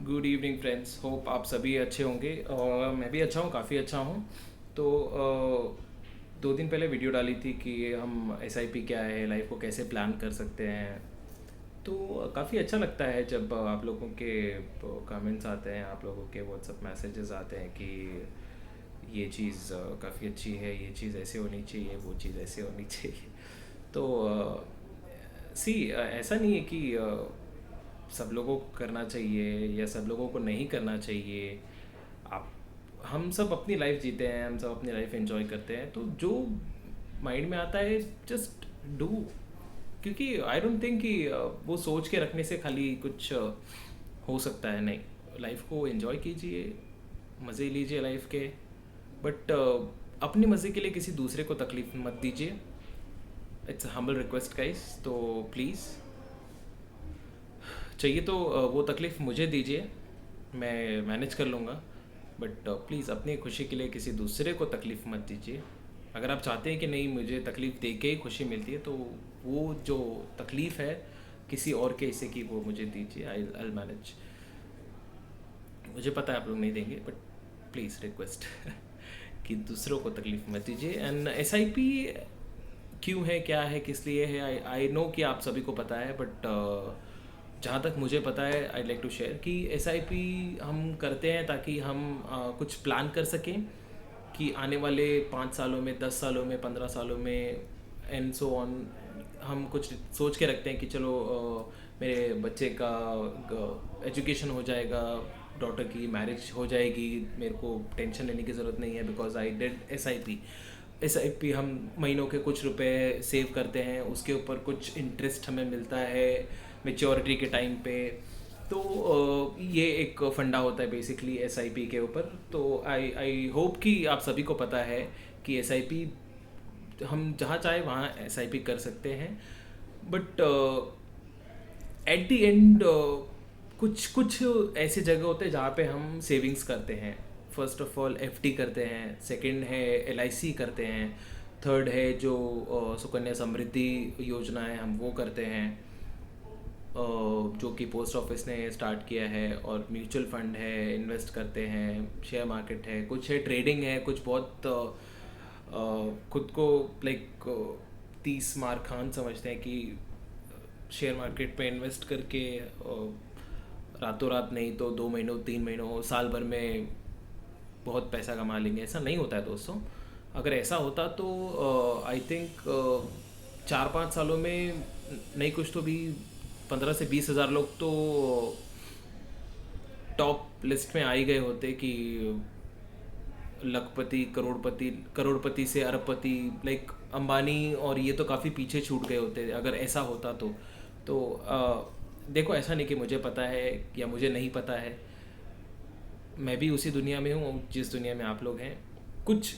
Good evening friends. Hope आप सभी अच्छे होंगे और मैं भी अच्छा हूँ, काफ़ी अच्छा हूँ। तो 2 दिन पहले वीडियो डाली थी कि हम एसआईपी क्या है, लाइफ को कैसे प्लान कर सकते हैं। तो काफ़ी अच्छा लगता है जब आप लोगों के कमेंट्स आते हैं, आप लोगों के व्हाट्सएप मैसेजेस आते हैं कि ये चीज़ काफ़ी अच्छी है, ये चीज़ ऐसे होनी चाहिए, वो चीज़ ऐसे होनी चाहिए। तो सी ऐसा नहीं है कि सब लोगों को करना चाहिए या सब लोगों को नहीं करना चाहिए। आप हम सब अपनी लाइफ जीते हैं, हम सब अपनी लाइफ एंजॉय करते हैं, तो जो माइंड में आता है जस्ट डू। क्योंकि आई डोंट थिंक कि वो सोच के रखने से खाली कुछ हो सकता है। नहीं, लाइफ को एंजॉय कीजिए, मज़े लीजिए लाइफ के, बट अपने मज़े के लिए किसी दूसरे को तकलीफ मत दीजिए। It's humble request guys. तो प्लीज़, चाहिए तो वो तकलीफ़ मुझे दीजिए, मैं मैनेज कर लूँगा। बट प्लीज़ अपनी खुशी के लिए किसी दूसरे को तकलीफ़ मत दीजिए। अगर आप चाहते हैं कि नहीं, मुझे तकलीफ़ दे के ही खुशी मिलती है, तो वो जो तकलीफ़ है किसी और के हिस्से की, वो मुझे दीजिए। I manage. मुझे पता है आप लोग नहीं देंगे, बट प्लीज़ रिक्वेस्ट कि दूसरों को तकलीफ़ मत दीजिए। एंड एसआईपी क्यों है, क्या है, किस लिए है, आई नो कि आप सभी को पता है, बट जहाँ तक मुझे पता है आई लाइक टू शेयर कि एसआईपी हम करते हैं ताकि हम कुछ प्लान कर सकें कि आने वाले 5 सालों में, 10 सालों में, 15 सालों में एंड सो ऑन। हम कुछ सोच के रखते हैं कि चलो मेरे बच्चे का एजुकेशन हो जाएगा, डॉटर की मैरिज हो जाएगी, मेरे को टेंशन लेने की ज़रूरत नहीं है बिकॉज आई डिड एसआईपी। हम महीनों के कुछ रुपए सेव करते हैं, उसके ऊपर कुछ इंटरेस्ट हमें मिलता है मेच्योरिटी के टाइम पे। तो ये एक फंडा होता है बेसिकली एसआईपी के ऊपर। तो आई आई होप कि आप सभी को पता है कि एसआईपी हम जहाँ चाहे वहाँ एसआईपी कर सकते हैं। बट एट द एंड कुछ कुछ ऐसी जगह होते हैं जहाँ पे हम सेविंग्स करते हैं। फर्स्ट ऑफ ऑल एफडी करते हैं, सेकंड है एलआईसी करते हैं, थर्ड है जो सुकन्या समृद्धि योजना है, हम वो करते हैं, जो कि पोस्ट ऑफिस ने स्टार्ट किया है। और म्यूचुअल फंड है, इन्वेस्ट करते हैं, शेयर मार्केट है, कुछ है ट्रेडिंग है, कुछ बहुत खुद को लाइक 30 मार खान समझते हैं कि शेयर मार्केट पे इन्वेस्ट करके रातों रात नहीं तो 2 महीनों, 3 महीनों, साल भर में बहुत पैसा कमा लेंगे। ऐसा नहीं होता है दोस्तों। अगर ऐसा होता तो आई थिंक 4-5 सालों में नहीं कुछ तो भी 15 से 20 हज़ार लोग तो टॉप लिस्ट में आ ही गए होते कि लखपति, करोड़पति, करोड़पति से अरबपति, लाइक अंबानी। और ये तो काफ़ी पीछे छूट गए होते अगर ऐसा होता तो देखो, ऐसा नहीं कि मुझे पता है या मुझे नहीं पता है। मैं भी उसी दुनिया में हूँ जिस दुनिया में आप लोग हैं। कुछ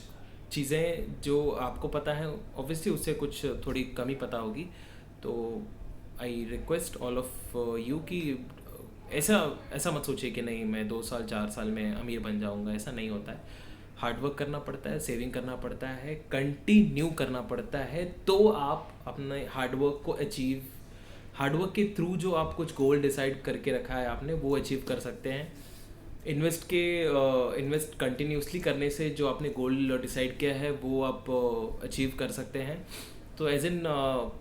चीज़ें जो आपको पता है ऑब्वियसली उससे कुछ थोड़ी कम ही पता होगी। तो I request all of you कि ऐसा ऐसा मत सोचिए कि नहीं, मैं 2 साल 4 साल में अमीर बन जाऊंगा। ऐसा नहीं होता है। हार्डवर्क करना पड़ता है, सेविंग करना पड़ता है, कंटिन्यू करना पड़ता है, तो आप अपने हार्डवर्क को अचीव, हार्डवर्क के थ्रू जो आप कुछ गोल डिसाइड करके रखा है आपने, वो अचीव कर सकते हैं। इन्वेस्ट कंटिन्यूसली करने से जो आपने गोल डिसाइड किया है वो आप अचीव कर सकते हैं। तो एज इन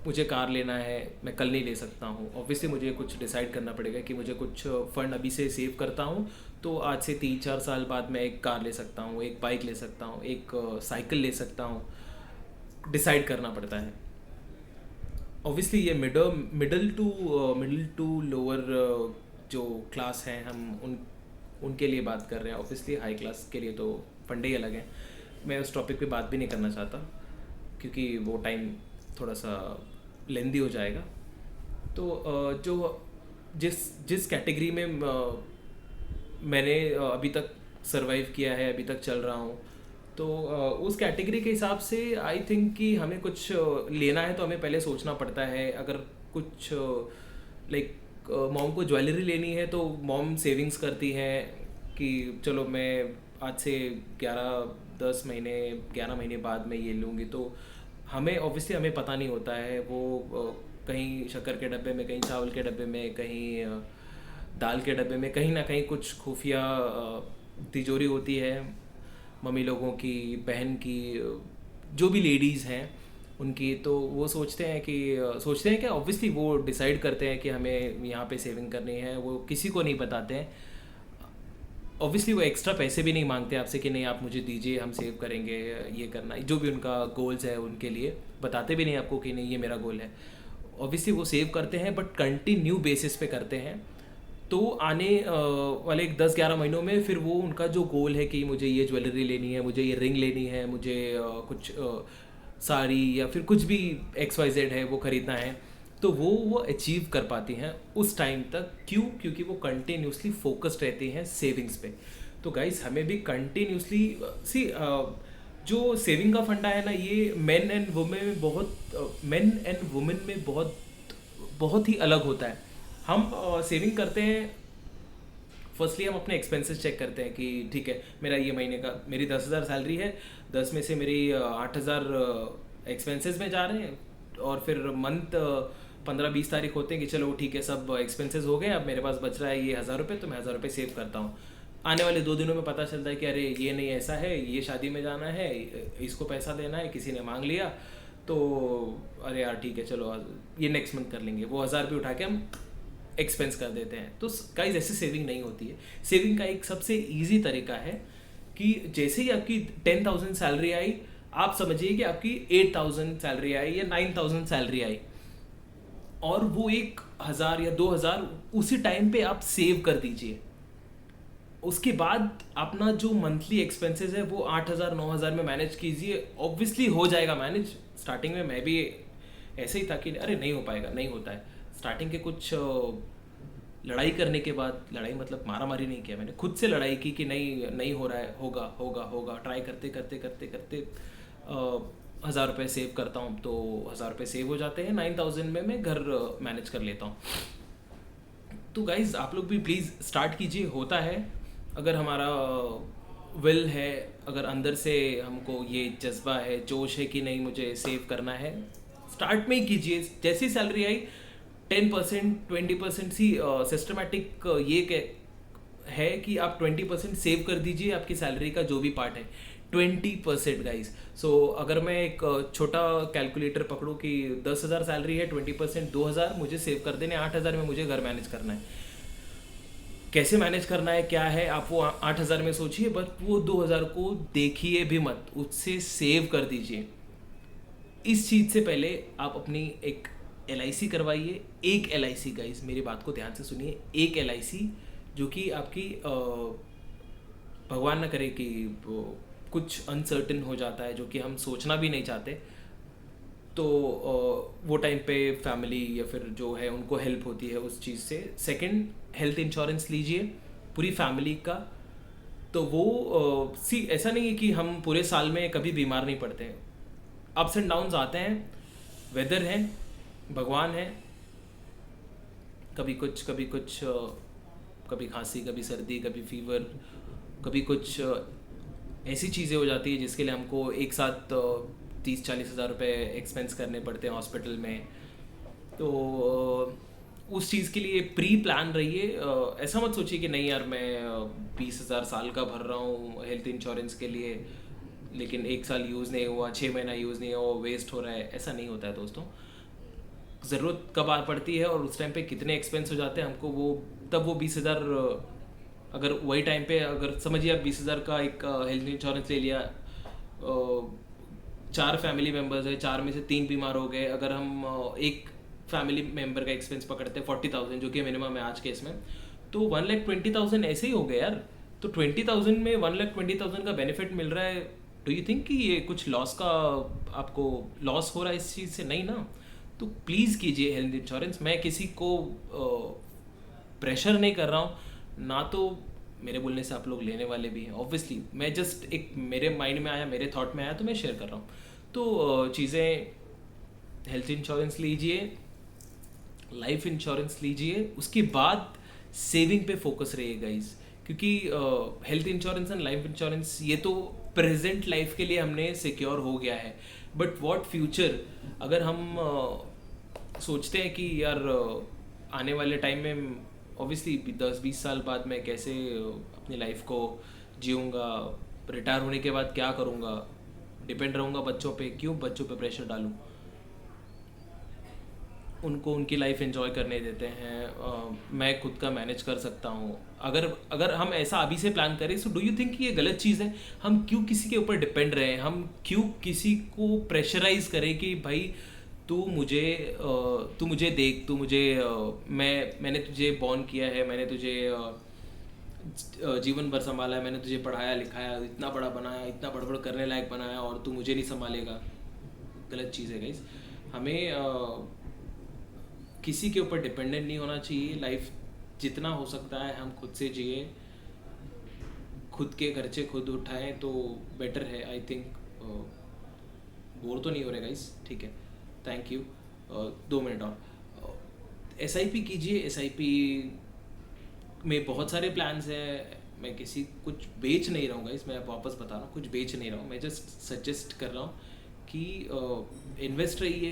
मुझे कार लेना है, मैं कल नहीं ले सकता हूँ। ऑब्वियसली मुझे कुछ डिसाइड करना पड़ेगा कि मुझे कुछ फ़ंड अभी से सेव करता हूँ, तो आज से 3-4 साल बाद मैं एक कार ले सकता हूँ, एक बाइक ले सकता हूँ, एक साइकिल ले सकता हूँ। डिसाइड करना पड़ता है। ऑब्वियसली ये मिडिल टू लोअर जो क्लास हैं, हम उनके लिए बात कर रहे हैं। ऑब्वियसली हाई क्लास के लिए तो फंडे ही अलग हैं। मैं उस टॉपिक पे बात भी नहीं करना चाहता क्योंकि वो टाइम थोड़ा सा लेंदी हो जाएगा। तो जो जिस जिस कैटेगरी में मैंने अभी तक सरवाइव किया है, अभी तक चल रहा हूँ, तो उस कैटेगरी के हिसाब से आई थिंक कि हमें कुछ लेना है तो हमें पहले सोचना पड़ता है। अगर कुछ लाइक मॉम को ज्वेलरी लेनी है तो मॉम सेविंग्स करती हैं कि चलो मैं आज से 11 महीने बाद मैं ये लूँगी। तो हमें ऑब्वियसली हमें पता नहीं होता है वो कहीं शक्कर के डब्बे में, कहीं चावल के डब्बे में, कहीं दाल के डब्बे में कहीं ना कहीं कुछ खुफिया तिजोरी होती है मम्मी लोगों की, बहन की, जो भी लेडीज़ हैं उनकी। तो वो सोचते हैं कि ऑब्वियसली वो डिसाइड करते हैं कि हमें यहाँ पे सेविंग करनी है, वो किसी को नहीं बताते हैं। ऑब्वियसली वो एक्स्ट्रा पैसे भी नहीं मांगते आपसे कि नहीं आप मुझे दीजिए, हम सेव करेंगे, ये करना, जो भी उनका गोल्स है उनके लिए बताते भी नहीं आपको कि नहीं ये मेरा गोल है। ऑब्वियसली वो सेव करते हैं बट कंटिन्यू बेसिस पे करते हैं। तो आने वाले एक 10-11 महीनों में फिर वो उनका जो गोल है कि मुझे ये ज्वेलरी लेनी है, मुझे ये रिंग लेनी है, मुझे कुछ साड़ी या फिर कुछ भी XYZ है वो ख़रीदना है, तो वो अचीव कर पाती हैं उस टाइम तक। क्यों? क्योंकि वो कंटिन्यूसली फोकस्ड रहती हैं सेविंग्स पे। तो गाइस हमें भी कंटिन्यूसली सी जो सेविंग का फंडा है ना, ये मेन एंड वुमेन में बहुत बहुत ही अलग होता है। हम सेविंग करते हैं, फर्स्टली हम अपने एक्सपेंसेस चेक करते हैं कि ठीक है मेरा ये महीने का, मेरी 10,000 सैलरी है, 10 में से मेरी 8,000 एक्सपेंसेस में जा रहे हैं, और फिर मंथ 15-20 तारीख होते हैं कि चलो ठीक है सब एक्सपेंसेस हो गए, अब मेरे पास बच रहा है ये 1,000 रुपये, तो मैं 1,000 रुपये सेव करता हूँ। आने वाले 2 दिनों में पता चलता है कि अरे ये नहीं, ऐसा है, ये शादी में जाना है, इसको पैसा देना है, किसी ने मांग लिया, तो अरे यार ठीक है चलो ये नेक्स्ट मंथ कर लेंगे, वो 1,000 रुपये उठा के हम एक्सपेंस कर देते हैं। तो गाइस ऐसे सेविंग नहीं होती है। सेविंग का एक सबसे इजी तरीका है कि जैसे ही आपकी 10,000 सैलरी आई, आप समझिए कि आपकी 8,000 सैलरी आई या 9,000 सैलरी आई, और वो 1,000 या 2,000 उसी टाइम पे आप सेव कर दीजिए। उसके बाद अपना जो मंथली एक्सपेंसेस है वो 8,000-9,000 में मैनेज कीजिए। ऑब्वियसली हो जाएगा मैनेज। स्टार्टिंग में मैं भी ऐसे ही था कि अरे नहीं हो पाएगा, नहीं होता है। स्टार्टिंग के कुछ लड़ाई करने के बाद, लड़ाई मतलब मारा मारी नहीं किया मैंने, खुद से लड़ाई की कि नहीं हो रहा है, होगा होगा होगा, ट्राई करते करते करते करते 1,000 रुपये सेव करता हूँ, तो 1,000 रुपये सेव हो जाते हैं। 9,000 में मैं घर मैनेज कर लेता हूँ। तो गाइज आप लोग भी प्लीज़ स्टार्ट कीजिए। होता है अगर हमारा विल है, अगर अंदर से हमको ये जज्बा है, जोश है कि नहीं मुझे सेव करना है, स्टार्ट में ही कीजिए। जैसी सैलरी आई 10%, 20% सी सिस्टमेटिक ये है कि आप 20% सेव कर दीजिए आपकी सैलरी का जो भी पार्ट है, 20% गाइज। सो अगर मैं एक छोटा कैलकुलेटर पकड़ूँ कि 10,000 सैलरी है, 20% 2,000 मुझे सेव कर देने, 8,000 में मुझे घर मैनेज करना है। कैसे मैनेज करना है, क्या है, आप वो 8,000 में सोचिए, बट वो 2,000 को देखिए भी मत, उससे सेव कर दीजिए। इस चीज़ से पहले आप अपनी एक LIC करवाइए। एक LIC गाइस, मेरी बात को ध्यान से सुनिए, एक LIC जो कि आपकी भगवान ना करे कि कुछ अनसर्टेन हो जाता है, जो कि हम सोचना भी नहीं चाहते, तो वो टाइम पे फैमिली या फिर जो है उनको हेल्प होती है उस चीज़ से। सेकंड, हेल्थ इंश्योरेंस लीजिए पूरी फैमिली का। तो वो ऐसा नहीं है कि हम पूरे साल में कभी बीमार नहीं पड़ते हैं, अप्स एंड डाउन्स आते हैं, वेदर है, भगवान है, कभी कुछ कभी कुछ, कभी खांसी, कभी सर्दी, कभी फीवर, कभी कुछ ऐसी चीज़ें हो जाती है जिसके लिए हमको एक साथ 30-40 हज़ार रुपये एक्सपेंस करने पड़ते हैं हॉस्पिटल में। तो उस चीज़ के लिए प्री प्लान रहिए। ऐसा मत सोचिए कि नहीं यार मैं 20,000 साल का भर रहा हूँ हेल्थ इंश्योरेंस के लिए, लेकिन 1 साल यूज़ नहीं हुआ, 6 महीना यूज़ नहीं हुआ, वेस्ट हो रहा है। ऐसा नहीं होता है दोस्तों। ज़रूरत कब आ पड़ती है और उस टाइम पे कितने एक्सपेंस हो जाते हैं हमको, वो 20,000, अगर वही टाइम पे, अगर समझिए आप 20,000 का एक हेल्थ इंश्योरेंस ले लिया, 4 फैमिली मेम्बर्स है, 4 में से 3 बीमार हो गए, अगर हम एक फैमिली मेम्बर का एक्सपेंस पकड़ते हैं 40,000 जो कि मिनिमम है आज के इसमें, तो 1,20,000 ऐसे ही हो गए यार। तो 20,000 में 1,20,000 का बेनिफिट मिल रहा है। डू यू थिंक कि ये कुछ लॉस का आपको लॉस हो रहा है इस चीज़ से? नहीं ना। तो प्लीज़ कीजिए हेल्थ इंश्योरेंस। मैं किसी को प्रेशर नहीं कर रहा हूँ, ना तो मेरे बोलने से आप लोग लेने वाले भी हैं। ऑब्वियसली मैं जस्ट एक मेरे माइंड में आया, मेरे थॉट में आया, तो मैं शेयर कर रहा हूँ। तो चीज़ें, हेल्थ इंश्योरेंस लीजिए, लाइफ इंश्योरेंस लीजिए, उसके बाद सेविंग पे फोकस रहिए गाइस। क्योंकि health insurance and life insurance ये तो प्रेजेंट लाइफ के लिए हमने सिक्योर हो गया है, बट व्हाट फ्यूचर, अगर हम सोचते हैं कि यार आने वाले टाइम में ऑब्वियसली 10-20 साल बाद मैं कैसे अपनी लाइफ को जीऊँगा, रिटायर होने के बाद क्या करूँगा, डिपेंड रहूँगा बच्चों पे, क्यों बच्चों पे प्रेशर डालूँ। उनको उनकी लाइफ एंजॉय करने देते हैं। मैं खुद का मैनेज कर सकता हूँ। अगर अगर हम ऐसा अभी से प्लान करें, सो डू यू थिंक कि ये गलत चीज़ है? हम क्यों किसी के ऊपर डिपेंड रहें? हम क्यों किसी को प्रेशराइज करें कि भाई तू मुझे देख, तू मुझे मैंने तुझे बॉर्न किया है, मैंने तुझे जीवन भर संभाला है, मैंने तुझे पढ़ाया लिखाया, इतना बड़ा बनाया, इतना बड़ बड़ करने लायक बनाया, और तू मुझे नहीं संभालेगा। गलत चीज़ है गाइस। हमें किसी के ऊपर डिपेंडेंट नहीं होना चाहिए। लाइफ जितना हो सकता है हम खुद से जिए, खुद के खर्चे खुद उठाएं तो बेटर है आई थिंक। बोर तो नहीं हो रहे गाइस? ठीक है, थैंक यू। 2 मिनट और। एसआईपी कीजिए। एसआईपी में बहुत सारे प्लान्स हैं। मैं किसी कुछ बेच नहीं रहा हूँ गाइस, मैं वापस बता रहा हूँ, कुछ बेच नहीं रहा हूँ। मैं जस्ट सजेस्ट कर रहा हूँ कि इन्वेस्ट रहिए।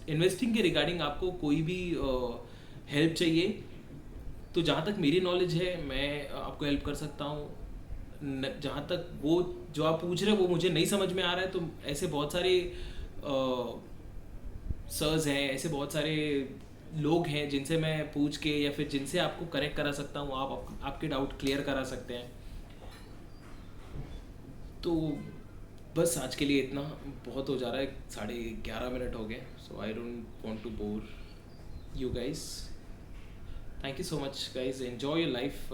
इन्वेस्टिंग के रिगार्डिंग आपको कोई भी हेल्प चाहिए तो जहाँ तक मेरी नॉलेज है मैं आपको हेल्प कर सकता हूँ। जहाँ तक वो जो आप पूछ रहे हो वो मुझे नहीं समझ में आ रहा है, तो ऐसे बहुत सारे सर्स हैं, ऐसे बहुत सारे लोग हैं जिनसे मैं पूछ के या फिर जिनसे आपको कनेक्ट करा सकता हूँ। आपके डाउट क्लियर करा सकते हैं। तो बस आज के लिए इतना बहुत हो जा रहा है। 11:30 हो गए। So I don't want to bore you guys. Thank you so much guys. Enjoy your life.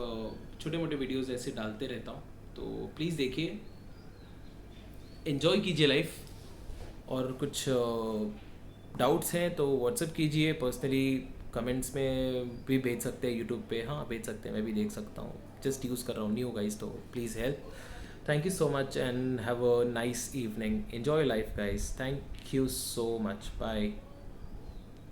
छोटे मोटे वीडियोस ऐसे डालते रहता हूँ, तो प्लीज़ देखिए, एन्जॉय कीजिए लाइफ। और कुछ डाउट्स हैं तो व्हाट्सएप कीजिए पर्सनली, कमेंट्स में भी भेज सकते हैं, यूट्यूब पे हाँ भेज सकते हैं, मैं भी देख सकता हूँ। जस्ट यूज़ कर रहा हूँ न्यू गाइस, तो please help. Thank you so much and have a nice evening. Enjoy your life, guys. Thank you so much. Bye.